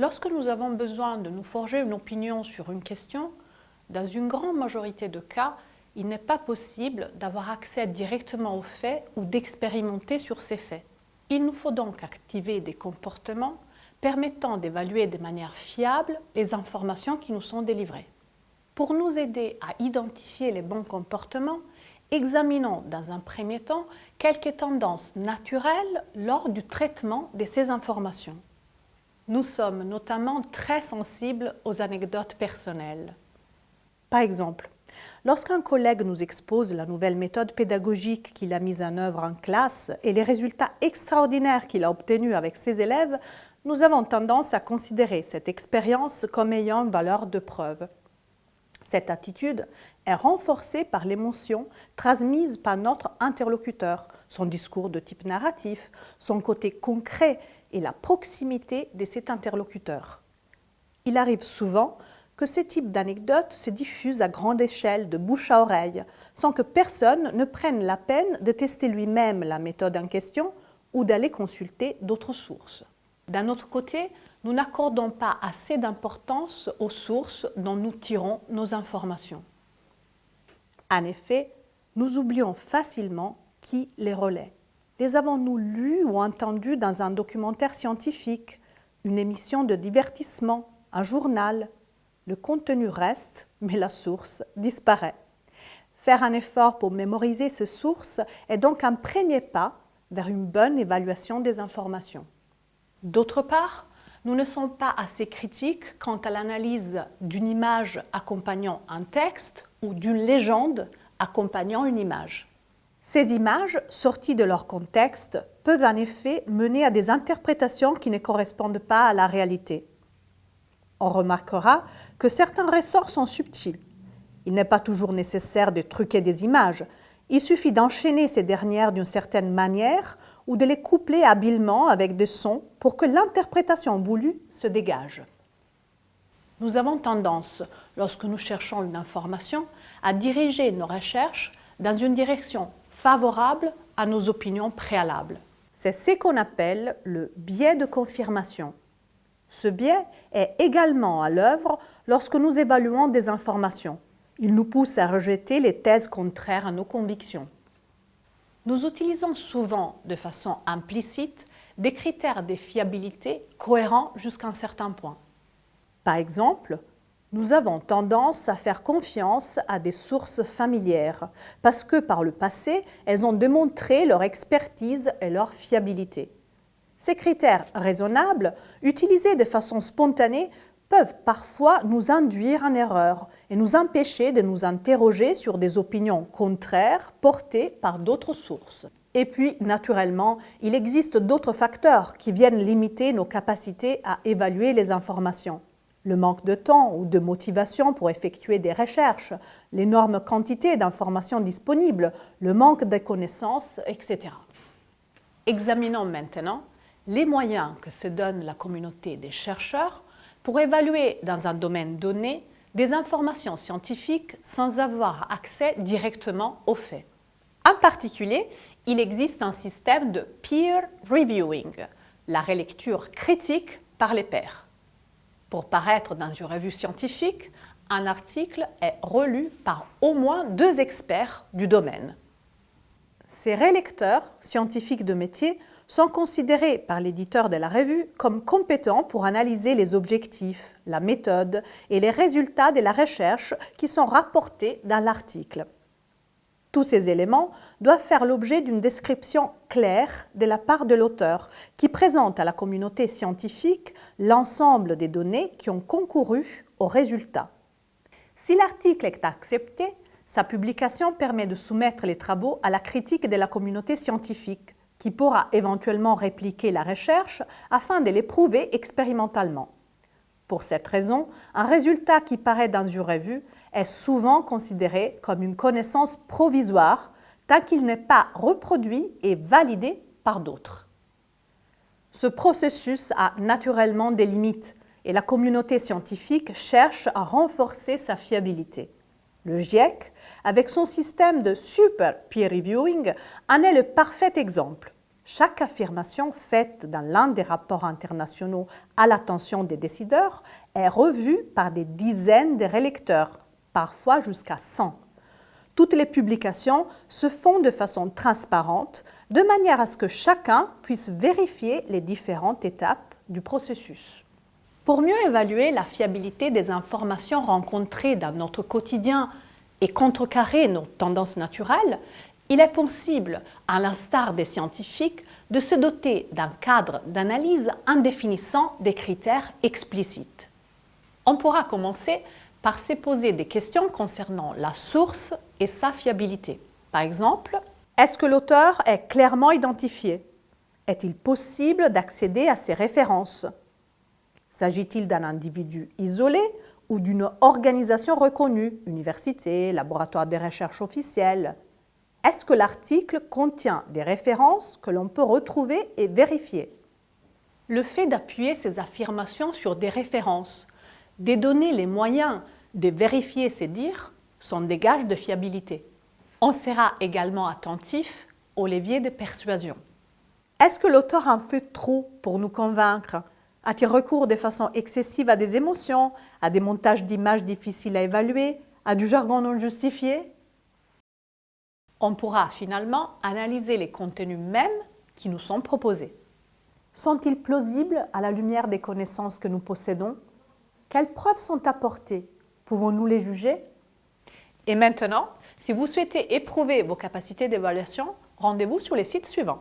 Lorsque nous avons besoin de nous forger une opinion sur une question, dans une grande majorité de cas, il n'est pas possible d'avoir accès directement aux faits ou d'expérimenter sur ces faits. Il nous faut donc activer des comportements permettant d'évaluer de manière fiable les informations qui nous sont délivrées. Pour nous aider à identifier les bons comportements, examinons dans un premier temps quelques tendances naturelles lors du traitement de ces informations. Nous sommes notamment très sensibles aux anecdotes personnelles. Par exemple, lorsqu'un collègue nous expose la nouvelle méthode pédagogique qu'il a mise en œuvre en classe et les résultats extraordinaires qu'il a obtenus avec ses élèves, nous avons tendance à considérer cette expérience comme ayant valeur de preuve. Cette attitude est renforcée par l'émotion transmise par notre interlocuteur, son discours de type narratif, son côté concret et la proximité de cet interlocuteur. Il arrive souvent que ce type d'anecdote se diffuse à grande échelle, de bouche à oreille, sans que personne ne prenne la peine de tester lui-même la méthode en question ou d'aller consulter d'autres sources. D'un autre côté, nous n'accordons pas assez d'importance aux sources dont nous tirons nos informations. En effet, nous oublions facilement qui les relaie. Les avons-nous lus ou entendus dans un documentaire scientifique, une émission de divertissement, un journal? Le contenu reste, mais la source disparaît. Faire un effort pour mémoriser ces sources est donc un premier pas vers une bonne évaluation des informations. D'autre part, nous ne sommes pas assez critiques quant à l'analyse d'une image accompagnant un texte ou d'une légende accompagnant une image. Ces images, sorties de leur contexte, peuvent en effet mener à des interprétations qui ne correspondent pas à la réalité. On remarquera que certains ressorts sont subtils. Il n'est pas toujours nécessaire de truquer des images. Il suffit d'enchaîner ces dernières d'une certaine manière ou de les coupler habilement avec des sons pour que l'interprétation voulue se dégage. Nous avons tendance, lorsque nous cherchons une information, à diriger nos recherches dans une direction favorable à nos opinions préalables. C'est ce qu'on appelle le biais de confirmation. Ce biais est également à l'œuvre lorsque nous évaluons des informations. Il nous pousse à rejeter les thèses contraires à nos convictions. Nous utilisons souvent, de façon implicite, des critères de fiabilité cohérents jusqu'à un certain point. Par exemple, nous avons tendance à faire confiance à des sources familières parce que par le passé, elles ont démontré leur expertise et leur fiabilité. Ces critères raisonnables, utilisés de façon spontanée, peuvent parfois nous induire en erreur et nous empêcher de nous interroger sur des opinions contraires portées par d'autres sources. Et puis, naturellement, il existe d'autres facteurs qui viennent limiter nos capacités à évaluer les informations. Le manque de temps ou de motivation pour effectuer des recherches, l'énorme quantité d'informations disponibles, le manque de connaissances, etc. Examinons maintenant les moyens que se donne la communauté des chercheurs pour évaluer dans un domaine donné des informations scientifiques sans avoir accès directement aux faits. En particulier, il existe un système de peer reviewing, la relecture critique par les pairs. Pour paraître dans une revue scientifique, un article est relu par au moins 2 experts du domaine. Ces relecteurs scientifiques de métier sont considérés par l'éditeur de la revue comme compétents pour analyser les objectifs, la méthode et les résultats de la recherche qui sont rapportés dans l'article. Tous ces éléments doivent faire l'objet d'une description claire de la part de l'auteur qui présente à la communauté scientifique l'ensemble des données qui ont concouru aux résultats. Si l'article est accepté, sa publication permet de soumettre les travaux à la critique de la communauté scientifique qui pourra éventuellement répliquer la recherche afin de les prouver expérimentalement. Pour cette raison, un résultat qui paraît dans une revue est souvent considéré comme une connaissance provisoire tant qu'il n'est pas reproduit et validé par d'autres. Ce processus a naturellement des limites et la communauté scientifique cherche à renforcer sa fiabilité. Le GIEC, avec son système de super peer reviewing, en est le parfait exemple. Chaque affirmation faite dans l'un des rapports internationaux à l'attention des décideurs est revue par des dizaines de relecteurs, parfois jusqu'à 100. Toutes les publications se font de façon transparente, de manière à ce que chacun puisse vérifier les différentes étapes du processus. Pour mieux évaluer la fiabilité des informations rencontrées dans notre quotidien et contrecarrer nos tendances naturelles, il est possible, à l'instar des scientifiques, de se doter d'un cadre d'analyse en définissant des critères explicites. On pourra commencer par se poser des questions concernant la source et sa fiabilité. Par exemple, est-ce que l'auteur est clairement identifié? Est-il possible d'accéder à ses références? S'agit-il d'un individu isolé ou d'une organisation reconnue, université, laboratoire de recherche officiel? Est-ce que l'article contient des références que l'on peut retrouver et vérifier? Le fait d'appuyer ces affirmations sur des références, de donner les moyens de vérifier ces dires, sont des gages de fiabilité. On sera également attentif au levier de persuasion. Est-ce que l'auteur en fait trop pour nous convaincre? A-t-il recours de façon excessive à des émotions, à des montages d'images difficiles à évaluer, à du jargon non justifié? On pourra finalement analyser les contenus mêmes qui nous sont proposés. Sont-ils plausibles à la lumière des connaissances que nous possédons? Quelles preuves sont apportées? Pouvons-nous les juger? Et maintenant, si vous souhaitez éprouver vos capacités d'évaluation, rendez-vous sur les sites suivants.